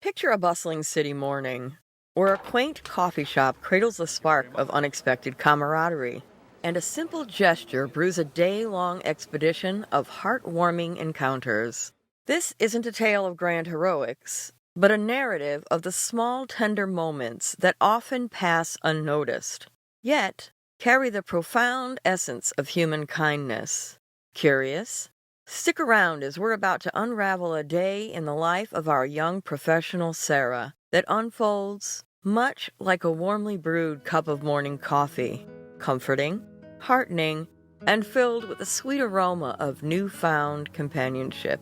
Picture a bustling city morning, where a quaint coffee shop cradles the spark of unexpected camaraderie, and a simple gesture brews a day-long expedition of heartwarming encounters. This isn't a tale of grand heroics, but a narrative of the small, tender moments that often pass unnoticed, yet carry the profound essence of human kindness. Curious? Stick around as we're about to unravel a day in the life of our young professional Sarah that unfolds much like a warmly brewed cup of morning coffee, comforting, heartening, and filled with the sweet aroma of newfound companionship.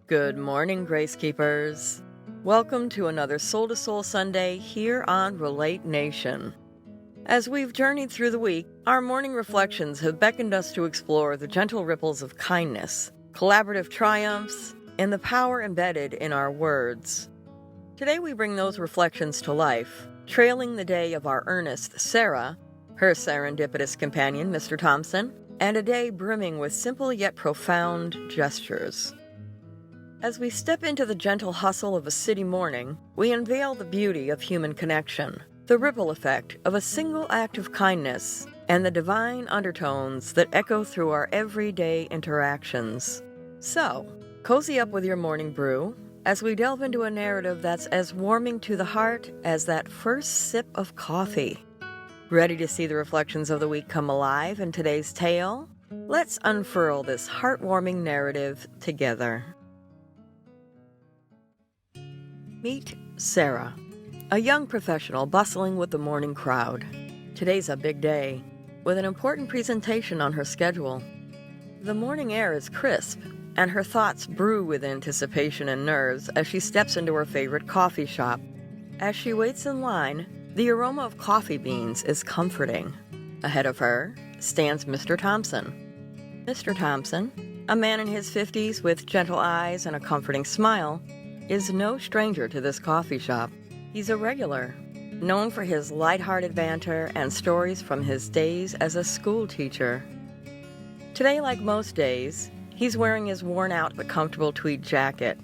Good morning, Gracekeepers. Welcome to another Soul to Soul Sunday here on RelateNation. As we've journeyed through the week, our morning reflections have beckoned us to explore the gentle ripples of kindness, collaborative triumphs, and the power embedded in our words. Today we bring those reflections to life, trailing the day of our earnest Sarah, her serendipitous companion, Mr. Thompson, and a day brimming with simple yet profound gestures. As we step into the gentle hustle of a city morning, we unveil the beauty of human connection, the ripple effect of a single act of kindness, and the divine undertones that echo through our everyday interactions. So, cozy up with your morning brew as we delve into a narrative that's as warming to the heart as that first sip of coffee. Ready to see the reflections of the week come alive in today's tale? Let's unfurl this heartwarming narrative together. Meet Sarah, a young professional bustling with the morning crowd. Today's a big day, with an important presentation on her schedule. The morning air is crisp, and her thoughts brew with anticipation and nerves as she steps into her favorite coffee shop. As she waits in line, the aroma of coffee beans is comforting. Ahead of her stands Mr. Thompson. Mr. Thompson, a man in his 50s with gentle eyes and a comforting smile, is no stranger to this coffee shop. He's a regular, known for his lighthearted banter and stories from his days as a schoolteacher. Today, like most days, he's wearing his worn-out but comfortable tweed jacket,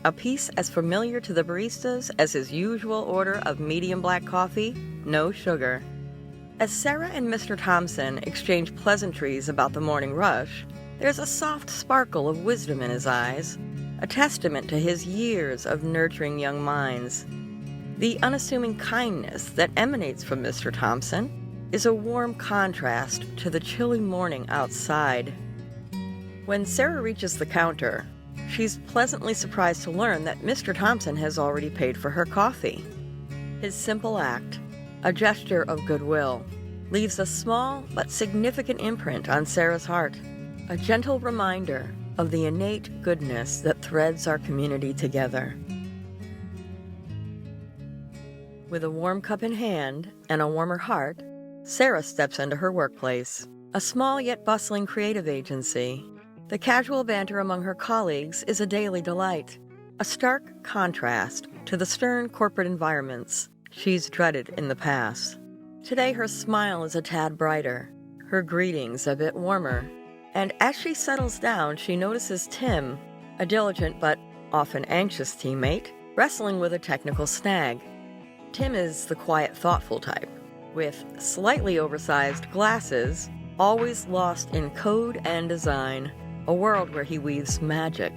a piece as familiar to the baristas as his usual order of medium black coffee, no sugar. As Sarah and Mr. Thompson exchange pleasantries about the morning rush, there's a soft sparkle of wisdom in his eyes, a testament to his years of nurturing young minds. The unassuming kindness that emanates from Mr. Thompson is a warm contrast to the chilly morning outside. When Sarah reaches the counter, she's pleasantly surprised to learn that Mr. Thompson has already paid for her coffee. His simple act, a gesture of goodwill, leaves a small but significant imprint on Sarah's heart, a gentle reminder of the innate goodness that threads our community together. With a warm cup in hand and a warmer heart, Sarah steps into her workplace, a small yet bustling creative agency. The casual banter among her colleagues is a daily delight, a stark contrast to the stern corporate environments she's dreaded in the past. Today her smile is a tad brighter, her greetings a bit warmer, and as she settles down, she notices Tim, a diligent but often anxious teammate, wrestling with a technical snag. Tim is the quiet, thoughtful type, with slightly oversized glasses, always lost in code and design, a world where he weaves magic.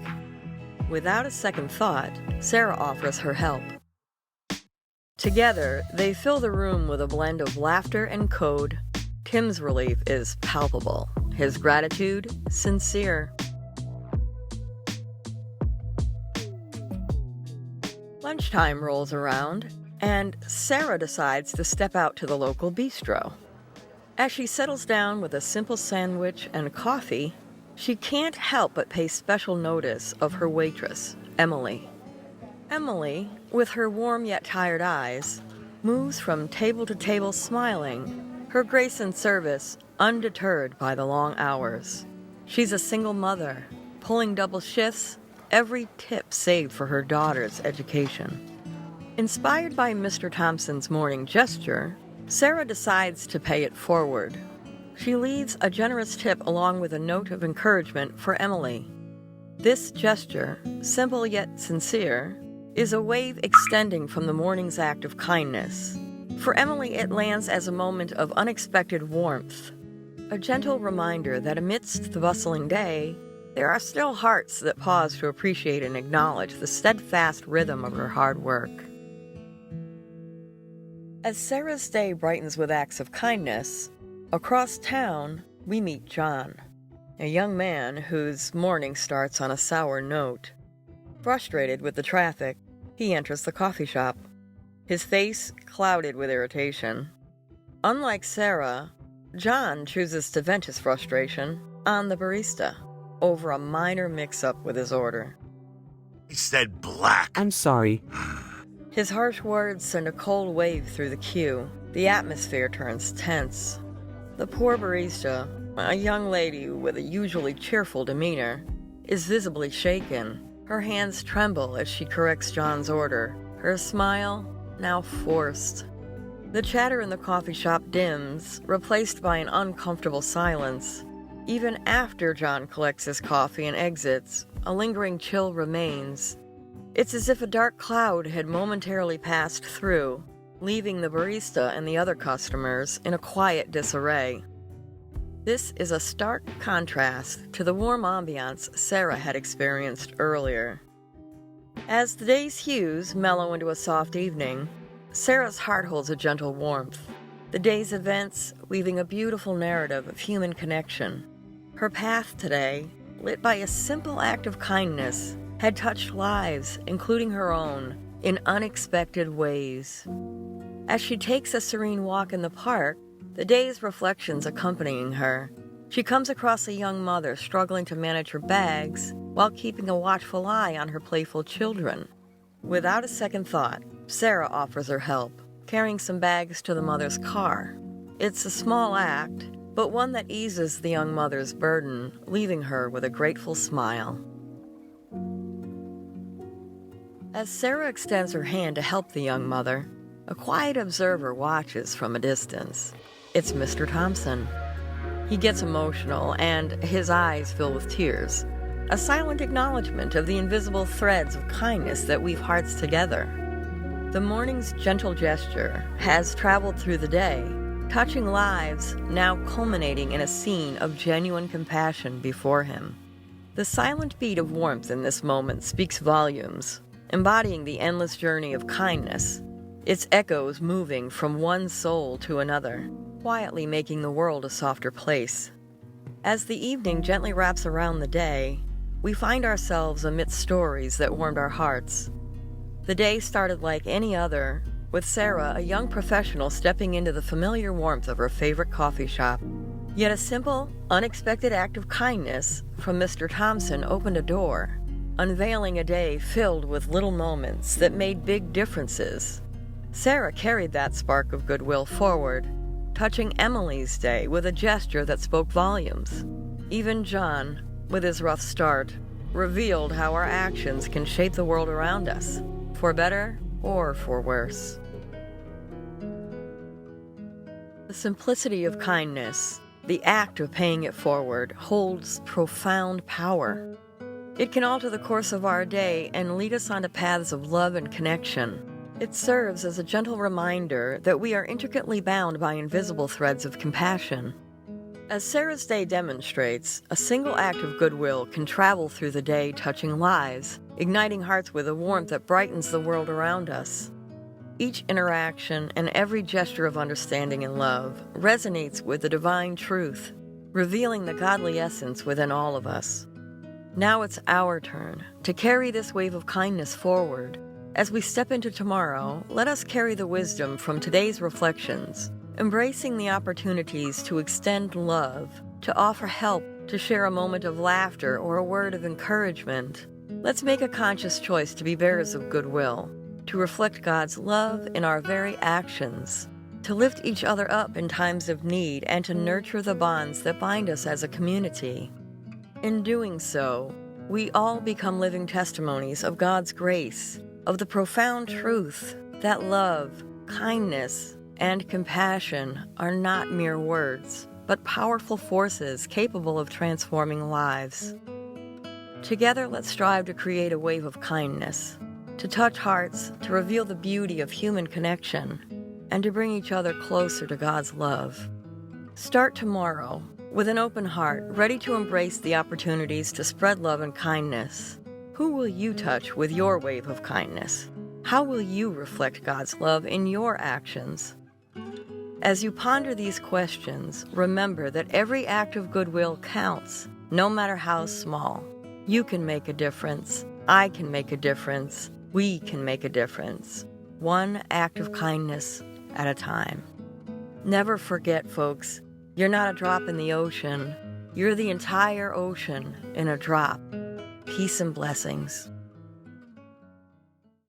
Without a second thought, Sarah offers her help. Together, they fill the room with a blend of laughter and code. Tim's relief is palpable, his gratitude sincere. Lunchtime rolls around, and Sarah decides to step out to the local bistro. As she settles down with a simple sandwich and coffee, she can't help but pay special notice of her waitress, Emily. Emily, with her warm yet tired eyes, moves from table to table smiling, her grace and service undeterred by the long hours. She's a single mother, pulling double shifts, every tip saved for her daughter's education. Inspired by Mr. Thompson's morning gesture, Sarah decides to pay it forward. She leaves a generous tip along with a note of encouragement for Emily. This gesture, simple yet sincere, is a wave extending from the morning's act of kindness. For Emily, it lands as a moment of unexpected warmth, a gentle reminder that amidst the bustling day, there are still hearts that pause to appreciate and acknowledge the steadfast rhythm of her hard work. As Sarah's day brightens with acts of kindness, across town we meet John, a young man whose morning starts on a sour note. Frustrated with the traffic, he enters the coffee shop, his face clouded with irritation. Unlike Sarah, John chooses to vent his frustration on the barista over a minor mix-up with his order. I said black. I'm sorry. His harsh words send a cold wave through the queue. The atmosphere turns tense. The poor barista, a young lady with a usually cheerful demeanor, is visibly shaken. Her hands tremble as she corrects John's order, her smile now forced. The chatter in the coffee shop dims, replaced by an uncomfortable silence. Even after John collects his coffee and exits, a lingering chill remains. It's as if a dark cloud had momentarily passed through, leaving the barista and the other customers in a quiet disarray. This is a stark contrast to the warm ambiance Sarah had experienced earlier. As the day's hues mellow into a soft evening, Sarah's heart holds a gentle warmth, the day's events weaving a beautiful narrative of human connection. Her path today, lit by a simple act of kindness, had touched lives, including her own, in unexpected ways. As she takes a serene walk in the park, the day's reflections accompanying her, she comes across a young mother struggling to manage her bags while keeping a watchful eye on her playful children. Without a second thought, Sarah offers her help, carrying some bags to the mother's car. It's a small act, but one that eases the young mother's burden, leaving her with a grateful smile. As Sarah extends her hand to help the young mother, a quiet observer watches from a distance. It's Mr. Thompson. He gets emotional, and his eyes fill with tears, a silent acknowledgement of the invisible threads of kindness that weave hearts together. The morning's gentle gesture has traveled through the day, touching lives, now culminating in a scene of genuine compassion before him. The silent beat of warmth in this moment speaks volumes, embodying the endless journey of kindness, its echoes moving from one soul to another, quietly making the world a softer place. As the evening gently wraps around the day, we find ourselves amidst stories that warmed our hearts. The day started like any other, with Sarah, a young professional, stepping into the familiar warmth of her favorite coffee shop. Yet a simple, unexpected act of kindness from Mr. Thompson opened a door, unveiling a day filled with little moments that made big differences. Sarah carried that spark of goodwill forward, touching Emily's day with a gesture that spoke volumes. Even John, with his rough start, revealed how our actions can shape the world around us, for better or for worse. The simplicity of kindness, the act of paying it forward, holds profound power. It can alter the course of our day and lead us onto paths of love and connection. It serves as a gentle reminder that we are intricately bound by invisible threads of compassion. As Sarah's day demonstrates, a single act of goodwill can travel through the day, touching lives, igniting hearts with a warmth that brightens the world around us. Each interaction and every gesture of understanding and love resonates with the divine truth, revealing the godly essence within all of us. Now it's our turn to carry this wave of kindness forward. As we step into tomorrow, let us carry the wisdom from today's reflections, embracing the opportunities to extend love, to offer help, to share a moment of laughter or a word of encouragement. Let's make a conscious choice to be bearers of goodwill, to reflect God's love in our very actions, to lift each other up in times of need, and to nurture the bonds that bind us as a community. In doing so, we all become living testimonies of God's grace, of the profound truth that love, kindness, and compassion are not mere words, but powerful forces capable of transforming lives. Together, let's strive to create a wave of kindness, to touch hearts, to reveal the beauty of human connection, and to bring each other closer to God's love. Start tomorrow with an open heart, ready to embrace the opportunities to spread love and kindness. Who will you touch with your wave of kindness? How will you reflect God's love in your actions? As you ponder these questions, remember that every act of goodwill counts, no matter how small. You can make a difference. I can make a difference. We can make a difference. One act of kindness at a time. Never forget, folks, you're not a drop in the ocean. You're the entire ocean in a drop. Peace and blessings.